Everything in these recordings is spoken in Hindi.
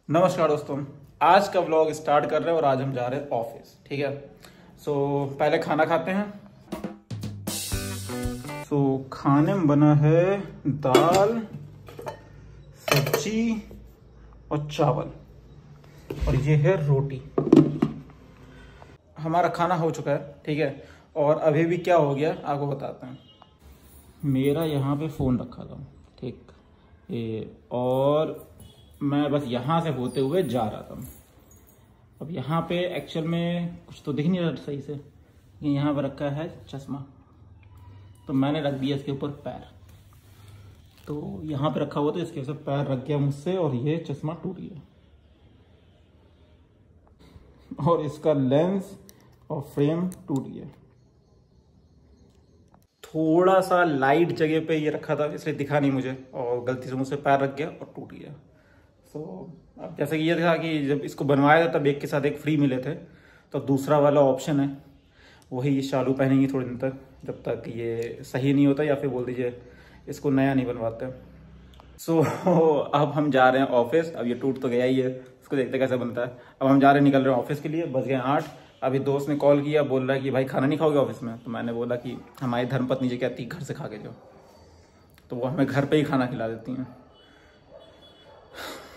नमस्कार दोस्तों, आज का व्लॉग स्टार्ट कर रहे हैं और आज हम जा रहे हैं ऑफिस। ठीक है, पहले खाना खाते हैं। खाने में बना है दाल, सब्जी और चावल और ये है रोटी। हमारा खाना हो चुका है, ठीक है। और अभी भी क्या हो गया आपको बताते हैं। मेरा यहाँ पे फ़ोन रखा था, ठीक, और मैं बस यहाँ से होते हुए जा रहा था। अब यहाँ पे एक्चुअल में कुछ तो दिख नहीं रहा सही से, यहाँ पर रखा है चश्मा, तो मैंने रख दिया इसके ऊपर पैर। तो यहाँ पे रखा हुआ था, इसके ऊपर पैर रख गया मुझसे और ये चश्मा टूट गया और इसका लेंस और फ्रेम टूट गया। थोड़ा सा लाइट जगह पे ये रखा था इसलिए दिखा नहीं मुझे, और गलती से मुझसे पैर रख गया और टूट गया। अब जैसे कि ये था कि जब इसको बनवाया था तब एक के साथ एक फ्री मिले थे, तो दूसरा वाला ऑप्शन है वही शालू पहनेंगी थोड़ी दिन तक, जब तक ये सही नहीं होता या फिर बोल दीजिए इसको नया नहीं बनवाते। अब हम जा रहे हैं ऑफिस। अब ये टूट तो गया ही है, इसको देखते कैसे बनता है। अब हम जा रहे हैं, निकल रहे हैं ऑफिस के लिए। बज गए 8। अभी दोस्त ने कॉल किया, बोल रहा है कि भाई खाना नहीं खाओगे ऑफिस में? तो मैंने बोला कि हमारी धर्मपत्नी जी कहती घर से खा के जाओ, तो वो हमें घर पे ही खाना खिला देती हैं।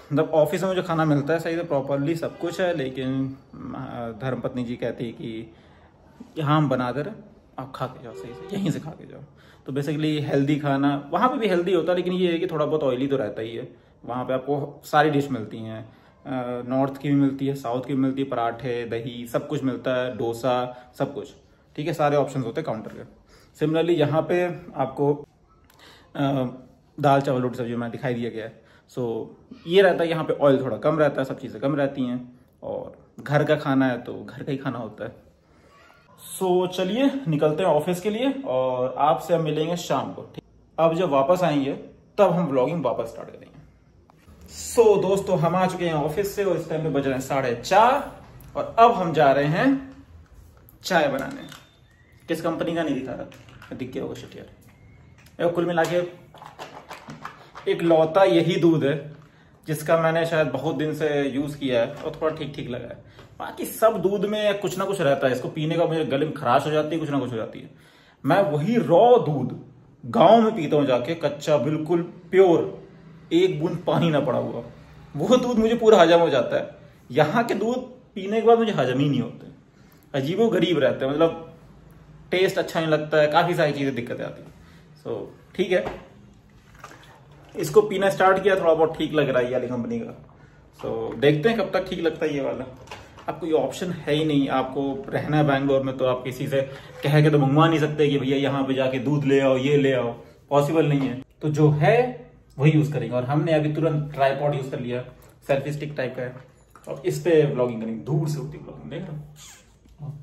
मतलब ऑफिस में जो खाना मिलता है सही से प्रॉपरली सब कुछ है, लेकिन धर्मपत्नी जी कहती है कि यहाँ हम बना दे रहे, आप खा के जाओ, सही से यहीं से खा के जाओ। तो बेसिकली हेल्दी खाना वहाँ पे भी हेल्दी होता है, लेकिन ये है कि थोड़ा बहुत ऑयली तो रहता ही है। वहाँ पे आपको सारी डिश मिलती हैं, नॉर्थ की भी मिलती है, साउथ की भी मिलती है, पराठे, दही, सब कुछ मिलता है, डोसा, सब कुछ, ठीक है, सारे ऑप्शंस होते हैं काउंटर के। सिमिलरली यहाँ पे आपको दाल चावल रोटी सब्जी में दिखाई दिया गया है। ये रहता है यहाँ पे, ऑयल थोड़ा कम रहता है, सब चीज़ें कम रहती हैं, और घर का खाना है तो घर का ही खाना होता है। चलिए निकलते हैं ऑफिस के लिए, और आपसे हम मिलेंगे शाम को। ठीक, अब जब वापस आएंगे तब हम व्लॉगिंग वापस स्टार्ट करेंगे। दोस्तों, हम आ चुके हैं ऑफिस से और इस टाइम पे बज रहे हैं 4:30 और अब हम जा रहे हैं चाय बनाने। किस कंपनी का नहीं दिखा रहा, दिख गया होगा शिट यार। कुल मिला के एक लौता यही दूध है जिसका मैंने शायद बहुत दिन से यूज किया है और थोड़ा ठीक ठीक लगा है। बाकी सब दूध में कुछ ना कुछ रहता है, इसको पीने का मुझे गले में खराश हो जाती है, कुछ ना कुछ हो जाती है। मैं वही रॉ दूध गांव में पीता हूँ जाके, कच्चा, बिल्कुल प्योर, एक बूंद पानी ना पड़ा हुआ, वो दूध मुझे पूरा हजम हो जाता है। यहाँ के दूध पीने के बाद मुझे हजम ही नहीं होते, अजीबो गरीब रहते हैं, मतलब टेस्ट अच्छा नहीं लगता है, काफी सारी चीजें दिक्कतें आती है। ठीक है, इसको पीना स्टार्ट किया, थोड़ा बहुत ठीक लग रहा है ये वाली कंपनी का। देखते हैं कब तक ठीक लगता है ये वाला। अब कोई ऑप्शन है ही नहीं, आपको रहना है बैंगलोर में तो आप किसी से कह के तो मंगवा नहीं सकते कि भैया यहाँ पे जाके दूध ले आओ, ये ले आओ, पॉसिबल नहीं है। तो जो है वही यूज करेंगे, और हमने अभी तुरंत ट्राइपॉड यूज कर लिया, सेल्फी स्टिक टाइप का है, और इस पे ब्लॉगिंग करेंगे। दूर से होती ब्लॉगिंग, देख रहा हूँ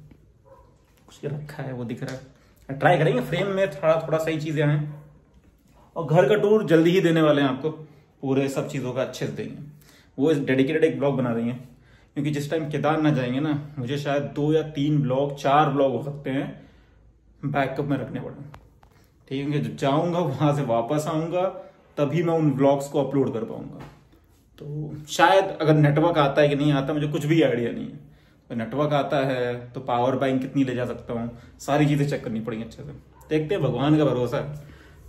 कुछ रखा है वो दिख रहा है। ट्राई करेंगे, फ्रेम में थोड़ा सही चीजें हैं, और घर का टूर जल्दी ही देने वाले हैं आपको, पूरे सब चीज़ों का अच्छे से देंगे। वो इस डेडिकेटेड एक ब्लॉग बना रही हैं, क्योंकि जिस टाइम केदारनाथ जाएंगे ना, मुझे शायद 2 या 3 ब्लॉग, 4 ब्लॉग हो सकते हैं बैकअप में रखने पड़े। ठीक है, जब जाऊंगा वहां से वापस आऊंगा तभी मैं उन ब्लॉग्स को अपलोड कर पाऊंगा। तो शायद अगर नेटवर्क आता है कि नहीं आता मुझे कुछ भी आइडिया नहीं है। तो नेटवर्क आता है तो पावर बैंक कितनी ले जा सकता हूँ, सारी चीजें चेक करनी पड़ेंगी अच्छे से। देखते हैं, भगवान का भरोसा है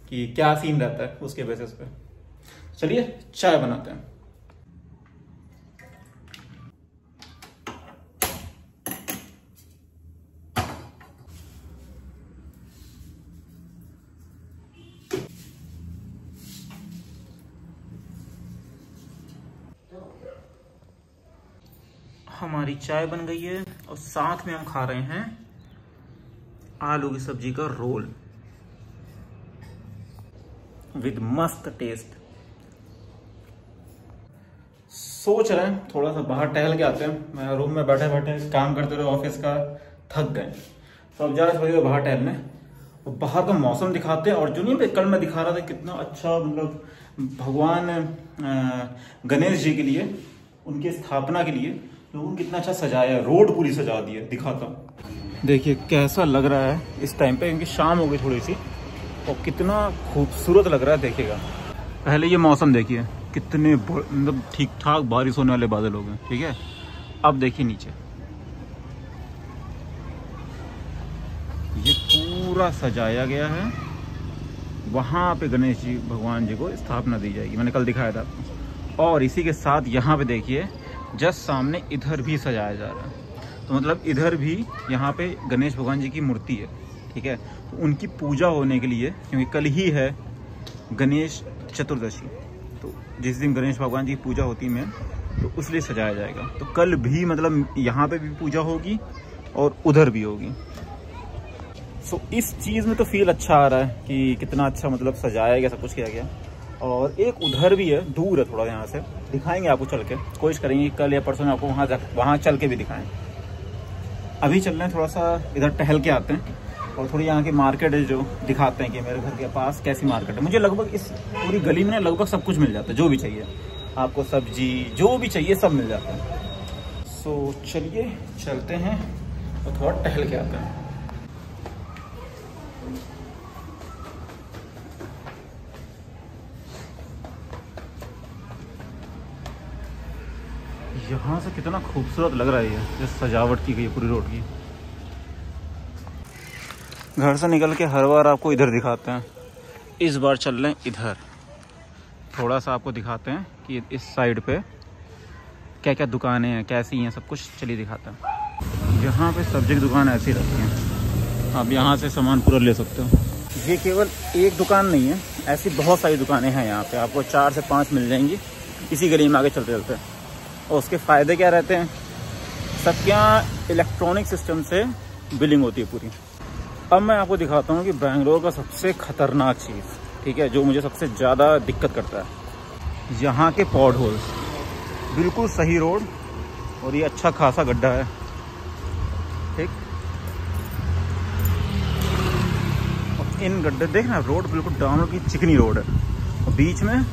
कि क्या सीन रहता है उसके बेसिस पे। चलिए चाय बनाते हैं। हमारी चाय बन गई है और साथ में हम खा रहे हैं आलू की सब्जी का रोल विद मस्त टेस्ट। सोच रहे हैं थोड़ा सा बाहर टहल के आते हैं। मैं रूम में बैठे बैठे काम करते रहे ऑफिस का, थक गए, तो अब जा रहे थे बाहर टहलने। और बाहर का मौसम दिखाते हैं, और जो नहीं कल मैं दिखा रहा था कितना अच्छा, मतलब भगवान गणेश जी के लिए, उनकी स्थापना के लिए लोगों ने कितना अच्छा सजाया, रोड पूरी सजा दी है। दिखाता हूँ, देखिए कैसा लग रहा है इस टाइम पे, क्योंकि शाम हो गई थोड़ी सी, और कितना खूबसूरत लग रहा है। देखिएगा, पहले ये मौसम देखिए, कितने मतलब ठीक ठाक बारिश होने वाले बादल हो गए। ठीक है, अब देखिए नीचे ये पूरा सजाया गया है। वहाँ पे गणेश जी भगवान जी को स्थापना दी जाएगी, मैंने कल दिखाया था आपको। और इसी के साथ यहाँ पे देखिए जस्ट सामने इधर भी सजाया जा रहा है। तो मतलब इधर भी यहाँ पे गणेश भगवान जी की मूर्ति है। ठीक है, तो उनकी पूजा होने के लिए, क्योंकि कल ही है गणेश चतुर्दशी, तो जिस दिन गणेश भगवान जी की पूजा होती है तो उसलिए सजाया जाएगा। तो कल भी मतलब यहाँ पे भी पूजा होगी और उधर भी होगी। सो इस चीज़ में तो फील अच्छा आ रहा है कि कितना अच्छा मतलब सजाया गया, सब कुछ किया गया। और एक उधर भी है, दूर है थोड़ा, यहाँ से दिखाएंगे आपको चल के, कोशिश करेंगे कल या परसों में आपको वहाँ चल के भी दिखाएं। अभी चल रहे हैं, थोड़ा सा इधर टहल के आते हैं और थोड़ी यहाँ की मार्केट है जो दिखाते हैं कि मेरे घर के पास कैसी मार्केट है। मुझे लगभग इस पूरी गली में लगभग सब कुछ मिल जाता है, जो भी चाहिए आपको, सब्जी जो भी चाहिए सब मिल जाता है। सो चलिए चलते हैं और थोड़ा टहल के आते हैं। यहाँ से कितना खूबसूरत लग रहा है ये जो सजावट की गई है पूरी रोड की। घर से निकल के हर बार आपको इधर दिखाते हैं, इस बार चल रहे हैं इधर। थोड़ा सा आपको दिखाते हैं कि इस साइड पे क्या क्या दुकानें हैं, कैसी हैं, सब कुछ चलिए दिखाते हैं। यहाँ पे सब्जी की दुकान ऐसी रहती है, आप यहाँ से सामान पूरा ले सकते हो। ये केवल एक दुकान नहीं है, ऐसी बहुत सारी दुकानें हैं यहाँ पे, आपको 4 से 5 मिल जाएंगी इसी गली में आगे चलते चलते। और उसके फ़ायदे क्या रहते हैं, सबके यहाँ इलेक्ट्रॉनिक सिस्टम से बिलिंग होती है पूरी। अब मैं आपको दिखाता हूँ कि बेंगलोर का सबसे ख़तरनाक चीज़, ठीक है, जो मुझे सबसे ज़्यादा दिक्कत करता है, यहाँ के पॉट होल्स। बिल्कुल सही रोड और ये अच्छा खासा गड्ढा है, ठीक। और इन गड्ढे देखना, रोड बिल्कुल डामर की चिकनी रोड है और बीच में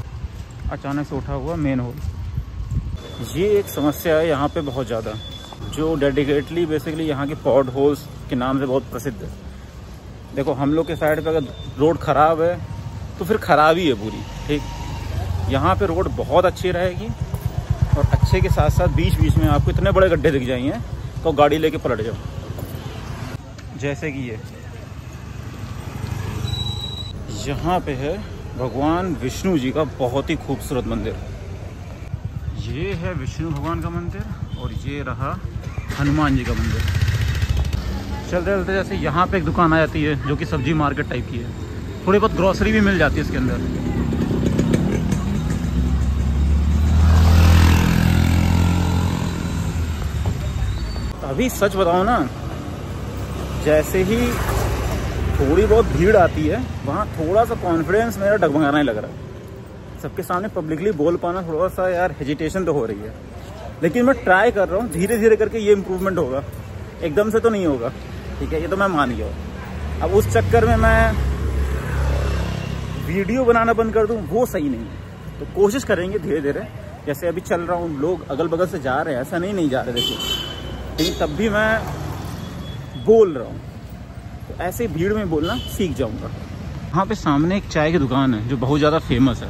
अचानक से उठा हुआ मेन होल। ये एक समस्या है यहाँ पे बहुत ज़्यादा, जो डेडिकेटली बेसिकली यहाँ के पॉट होल्स के नाम से बहुत प्रसिद्ध है। देखो हम लोग के साइड पे अगर रोड ख़राब है तो फिर ख़राब ही है पूरी, ठीक। यहाँ पे रोड बहुत अच्छी रहेगी और अच्छे के साथ साथ बीच बीच में आपको इतने बड़े गड्ढे दिख जाएंगे तो गाड़ी लेके पलट जाओ। जैसे कि ये यहाँ पे है भगवान विष्णु जी का बहुत ही खूबसूरत मंदिर। ये है विष्णु भगवान का मंदिर और ये रहा हनुमान जी का मंदिर। चलते चलते जैसे यहाँ पे एक दुकान आ जाती है जो कि सब्जी मार्केट टाइप की है, थोड़ी बहुत ग्रोसरी भी मिल जाती है इसके अंदर। अभी सच बताओ ना, जैसे ही थोड़ी बहुत भीड़ आती है वहाँ थोड़ा सा कॉन्फिडेंस मेरा डगमगाने लग रहा है। सबके सामने पब्लिकली बोल पाना थोड़ा सा यार हेजिटेशन तो हो रही है, लेकिन मैं ट्राई कर रहा हूँ, धीरे धीरे करके ये इम्प्रूवमेंट होगा, एकदम से तो नहीं होगा, ठीक है, ये तो मैं मान गया हूँ। अब उस चक्कर में मैं वीडियो बनाना बंद कर दूँ वो सही नहीं है, तो कोशिश करेंगे धीरे धीरे। जैसे अभी चल रहा हूँ, लोग अगल बगल से जा रहे हैं, ऐसा नहीं जा रहे देखिए, लेकिन तब भी मैं बोल रहा हूँ, तो ऐसे भीड़ में बोलना सीख जाऊँगा। वहाँ पे सामने एक चाय की दुकान है जो बहुत ज़्यादा फेमस है,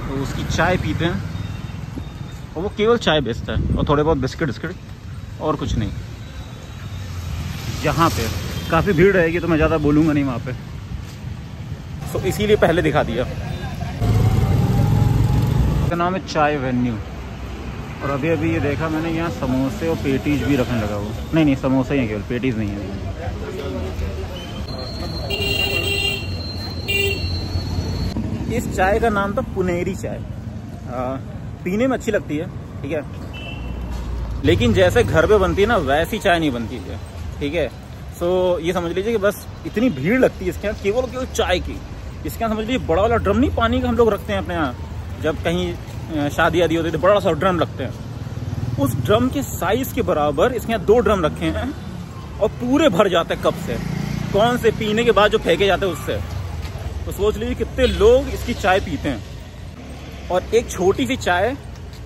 तो उसकी चाय पीते हैं और वो केवल चाय बेचता है और थोड़े बहुत बिस्किट और कुछ नहीं। यहाँ पे काफ़ी भीड़ रहेगी तो मैं ज़्यादा बोलूँगा नहीं वहाँ पे, तो इसीलिए पहले दिखा दिया। इसका नाम है चाय वेन्यू। और अभी अभी ये देखा मैंने, यहाँ समोसे और पेटीज भी रखने लगा वो। नहीं समोसे ही हैं केवल, पेटीज नहीं है। इस चाय का नाम था पुनेरी चाय। पीने में अच्छी लगती है, ठीक है, लेकिन जैसे घर पे बनती है ना वैसी चाय नहीं बनती है, ठीक है। सो ये समझ लीजिए कि बस इतनी भीड़ लगती है इसके यहाँ केवल चाय की। इसके यहाँ समझ लीजिए बड़ा वाला ड्रम नहीं, पानी का हम लोग रखते हैं अपने यहाँ जब कहीं शादी आदि होती है तो बड़ा सा ड्रम रखते हैं, उस ड्रम के साइज के बराबर इसके यहाँ 2 ड्रम रखे हैं और पूरे भर जाते हैं कप से, कौन से पीने के बाद जो फेंके जाते हैं उससे। तो सोच लीजिए कितने लोग इसकी चाय पीते हैं। और एक छोटी सी चाय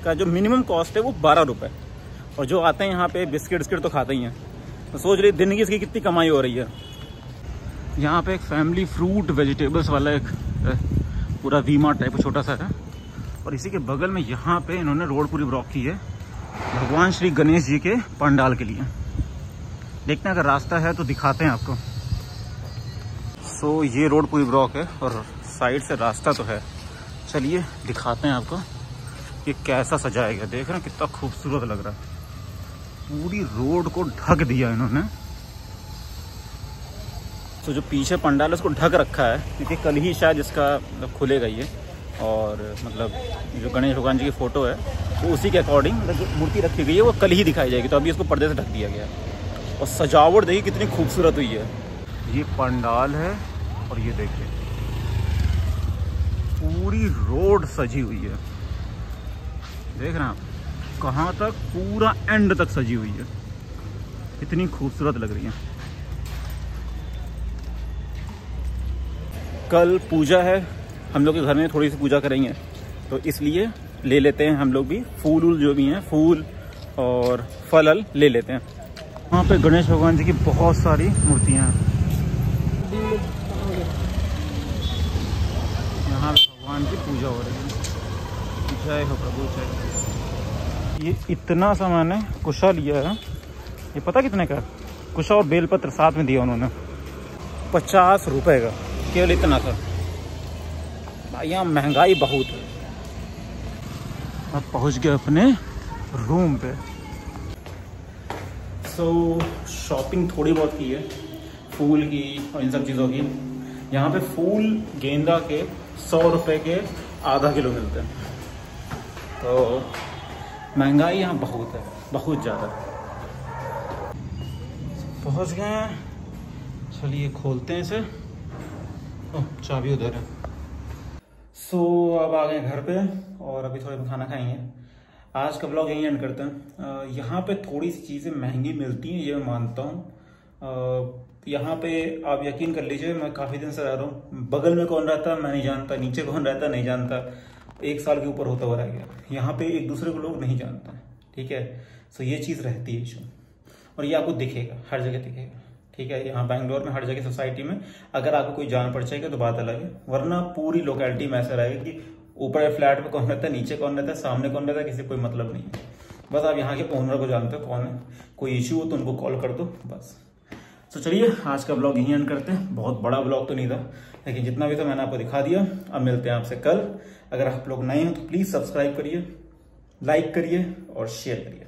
का जो मिनिमम कॉस्ट है वो 12 रुपये, और जो आते हैं यहाँ पे बिस्किट तो खाते ही हैं। तो सोच लीजिए दिन की इसकी कितनी कमाई हो रही है। यहाँ पे एक फैमिली फ्रूट वेजिटेबल्स वाला एक पूरा वी मार्ट टाइप छोटा सा है, और इसी के बगल में यहाँ पे इन्होंने रोड पूरी ब्लॉक की है भगवान श्री गणेश जी के पंडाल के लिए। देखते हैं अगर रास्ता है तो दिखाते हैं आपको। सो ये रोड पूरी ब्लॉक है और साइड से रास्ता तो है, चलिए दिखाते हैं आपको ये कैसा सजाएगा। देख रहे हैं कितना खूबसूरत लग रहा है, पूरी रोड को ढक दिया इन्होंने। तो जो पीछे पंडाल है उसको ढक रखा है क्योंकि कल ही शायद इसका मतलब खुलेगा ये, और मतलब जो गणेश भगवान जी की फ़ोटो है वो उसी के अकॉर्डिंग मतलब जो मूर्ति रखी गई है वो कल ही दिखाई जाएगी। तो अभी इसको पर्दे से ढक दिया गया है और सजावट देखिए कितनी खूबसूरत हुई है। ये पंडाल है और ये देखिए पूरी रोड सजी हुई है, देख रहे हैं आप कहाँ तक, पूरा एंड तक सजी हुई है, इतनी खूबसूरत लग रही है। कल पूजा है, हम लोग के घर में थोड़ी सी पूजा करेंगे तो इसलिए ले लेते हैं हम लोग भी फूल जो भी हैं, फूल और फल ले लेते हैं। वहाँ पे गणेश भगवान जी की बहुत सारी मूर्तियाँ हैं। यहाँ भगवान की पूजा हो रही है। जय हो प्रभु जय। ये इतना सामान है, कुशा लिया है, ये पता कितने का है? कुशा और बेलपत्र साथ में दिया उन्होंने, 50 रुपए का, केवल इतना था। भाई यहाँ महंगाई बहुत है। अब पहुँच गए अपने रूम पे। शॉपिंग थोड़ी बहुत की है फूल की और इन सब चीज़ों की। यहाँ पे फूल गेंदा के 100 रुपए के आधा किलो मिलते हैं, तो महंगाई यहाँ बहुत है, बहुत ज़्यादा। पहुँच गए हैं, चलिए खोलते हैं इसे। ओह चाबी उधर है। अब आ गए घर पे और अभी थोड़ा खाना खाएंगे। आज का ब्लॉग यहीं एंड करते हैं। यहाँ पे थोड़ी सी चीज़ें महंगी मिलती हैं ये मैं मानता हूँ। यहाँ पे आप यकीन कर लीजिए, मैं काफ़ी दिन से रह रहा हूँ, बगल में कौन रहता मैं नहीं जानता, नीचे कौन रहता नहीं जानता, 1 साल के ऊपर होता हुआ रह गया। यहाँ पे एक दूसरे को लोग नहीं जानता, ठीक है। सो ये चीज़ रहती है इशू, और ये आपको दिखेगा, हर जगह दिखेगा, ठीक है। यहाँ बैंगलोर में हर जगह सोसाइटी में अगर आपको कोई जान पड़ जाएगा तो बात अलग है, वरना पूरी लोकेलिटी में ऐसा रहेगा कि ऊपर फ्लैट में कौन रहता है, नीचे कौन रहता है, सामने कौन रहता है, किसी कोई मतलब नहीं है। बस आप यहाँ के ओनर को जानते हो कौन है, कोई इशू हो तो उनको कॉल कर दो बस। तो चलिए आज का ब्लॉग यहीं एंड करते हैं। बहुत बड़ा ब्लॉग तो नहीं था, लेकिन जितना भी था मैंने आपको दिखा दिया। अब मिलते हैं आपसे कल। अगर आप लोग नए हो तो प्लीज़ सब्सक्राइब करिए, लाइक करिए और शेयर करिए।